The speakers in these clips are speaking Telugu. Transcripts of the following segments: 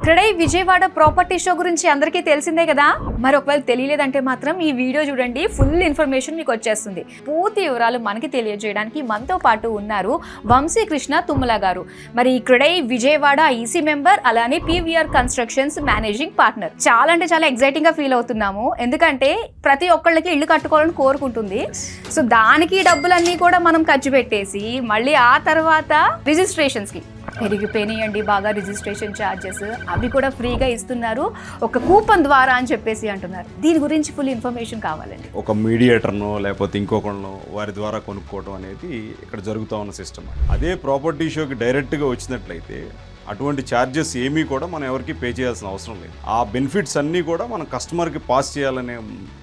క్రెడై విజయవాడ ప్రాపర్టీ షో గురించి అందరికీ తెలిసిందే కదా. మరి ఒకవేళ తెలియలేదంటే మాత్రం ఈ వీడియో చూడండి, ఫుల్ ఇన్ఫర్మేషన్ మీకు వచ్చేస్తుంది. పూర్తి వివరాలు మనకి తెలియజేయడానికి మనతో పాటు ఉన్నారు వంశీకృష్ణ తుమ్మల గారు. మరి ఈ క్రెడై విజయవాడ ఈసీ మెంబర్, అలానే పీవీఆర్ కన్స్ట్రక్షన్స్ మేనేజింగ్ పార్ట్నర్. చాలా అంటే చాలా ఎక్సైటింగ్ గా ఫీల్ అవుతున్నాము, ఎందుకంటే ప్రతి ఒక్కళ్ళకి ఇల్లు కట్టుకోవాలని కోరుకుంటుంది. సో దానికి డబ్బులన్నీ కూడా మనం ఖర్చు పెట్టేసి మళ్ళీ ఆ తర్వాత రిజిస్ట్రేషన్స్ కి పెరిగిపోయినాయండి బాగా రిజిస్ట్రేషన్ ఛార్జెస్, అవి కూడా ఫ్రీగా ఇస్తున్నారు ఒక కూపన్ ద్వారా అని చెప్పేసి అంటున్నారు. దీని గురించి ఫుల్ ఇన్ఫర్మేషన్ కావాలండి. ఒక మీడియేటర్నో లేకపోతే ఇంకొకళ్ళనో వారి ద్వారా కొనుక్కోవడం అనేది ఇక్కడ జరుగుతూ ఉన్న సిస్టమ్. అదే ప్రాపర్టీ షోకి డైరెక్ట్గా వచ్చినట్లయితే అటువంటి ఛార్జెస్ ఏమీ కూడా మనం ఎవరికి పే చేయాల్సిన అవసరం లేదు. ఆ బెనిఫిట్స్ అన్నీ కూడా మనం కస్టమర్కి పాస్ చేయాలనే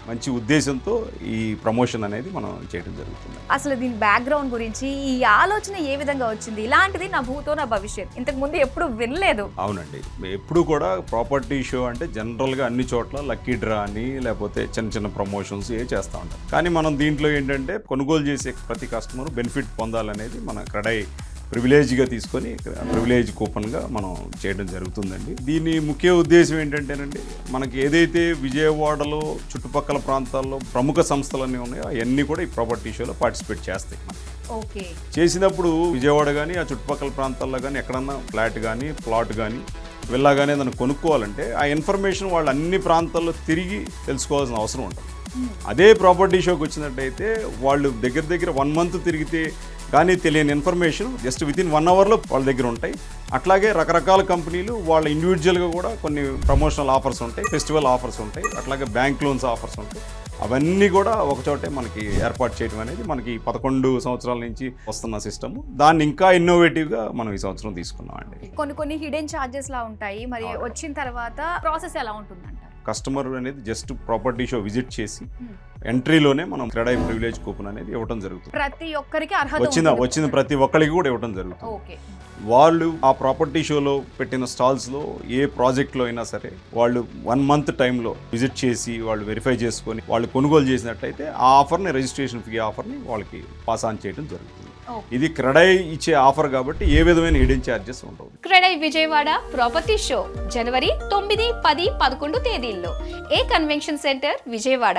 మంచి ఉద్దేశంతో ఈ ప్రమోషన్ అనేది మనం చేయడం జరుగుతుంది. అసలు దీని బ్యాక్గ్రౌండ్ గురించి, ఈ ఆలోచన ఏ విధంగా వచ్చింది? ఇలాంటిది నా భూతో నా భవిష్యత్, ఇంతకు ముందు ఎప్పుడు వినలేదు. అవునండి, ఎప్పుడు కూడా ప్రాపర్టీ షో అంటే జనరల్గా అన్ని చోట్ల లక్కీ డ్రా అని లేకపోతే చిన్న చిన్న ప్రమోషన్స్ ఏ చేస్తూ ఉంటాం. కానీ మనం దీంట్లో ఏంటంటే కొనుగోలు చేసే ప్రతి కస్టమర్ బెనిఫిట్ పొందాలనేది మన క్రెడై ప్రివిలేజ్గా తీసుకొని ప్రివిలేజ్ కూపన్గా మనం చేయడం జరుగుతుందండి. దీని ముఖ్య ఉద్దేశం ఏంటంటేనండి, మనకి ఏదైతే విజయవాడలో చుట్టుపక్కల ప్రాంతాల్లో ప్రముఖ సంస్థలన్నీ ఉన్నాయో అవన్నీ కూడా ఈ ప్రాపర్టీ షోలో పార్టిసిపేట్ చేస్తాయి. ఓకే, చేసినప్పుడు విజయవాడ కానీ ఆ చుట్టుపక్కల ప్రాంతాల్లో కానీ ఎక్కడన్నా ఫ్లాట్ కానీ ప్లాట్ కానీ విల్లా కానీ ఏదైనా కొనుక్కోవాలంటే ఆ ఇన్ఫర్మేషన్ వాళ్ళు అన్ని ప్రాంతాల్లో తిరిగి తెలుసుకోవాల్సిన అవసరం ఉంటుంది. అదే ప్రాపర్టీ షోకి వచ్చినట్టయితే వాళ్ళు దగ్గర 1 month తిరిగితే కానీ తెలియని ఇన్ఫర్మేషన్ జస్ట్ వితిన్ 1 hourలో వాళ్ళ దగ్గర ఉంటాయి. అట్లాగే రకరకాల కంపెనీలు వాళ్ళ ఇండివిజువల్గా కూడా కొన్ని ప్రమోషనల్ ఆఫర్స్ ఉంటాయి, ఫెస్టివల్ ఆఫర్స్ ఉంటాయి, అట్లాగే బ్యాంక్ లోన్స్ ఆఫర్స్ ఉంటాయి. అవన్నీ కూడా ఒకచోటే మనకి ఏర్పాటు చేయడం అనేది మనకి 11 సంవత్సరాల నుంచి వస్తున్న సిస్టమ్. దాన్ని ఇంకా ఇన్నోవేటివ్గా మనం ఈ సంవత్సరం తీసుకున్నాం అండి. కొన్ని హిడెన్ ఛార్జెస్ లా ఉంటాయి, మరి వచ్చిన తర్వాత ప్రాసెస్ ఎలా ఉంటుందంట? కస్టమర్ అనేది జస్ట్ ప్రాపర్టీ షో విజిట్ చేసి ఎంట్రీలోనే మనం క్రెడై ప్రివిలేజ్ కూపన్ అనేది ఇవ్వడం జరుగుతుంది. ప్రతి ఒక్కరికి వచ్చిన ప్రతి ఒక్కరికి కూడా ఇవ్వడం జరుగుతుంది. ఓకే, వాళ్ళు ఆ ప్రాపర్టీ షోలో పెట్టిన స్టాల్స్లో ఏ ప్రాజెక్ట్లో అయినా సరే వాళ్ళు 1 month టైంలో విజిట్ చేసి వాళ్ళు వెరిఫై చేసుకొని వాళ్ళు కొనుగోలు చేసినట్లయితే ఆ ఆఫర్ని, రిజిస్ట్రేషన్ ఫీ ఆఫర్ని వాళ్ళకి పాస్ ఆన్ చేయడం జరుగుతుంది. ఇది క్రెడై ఇచ్చే ఆఫర్ కాబట్టి ఏ విధమైన హిడెన్ ఛార్జెస్ ఉండవు. క్రెడై విజయవాడ ప్రాపర్టీ షో జనవరి 9, 10, 11 తేదీల్లో ఏ కన్వెన్షన్ సెంటర్ విజయవాడ.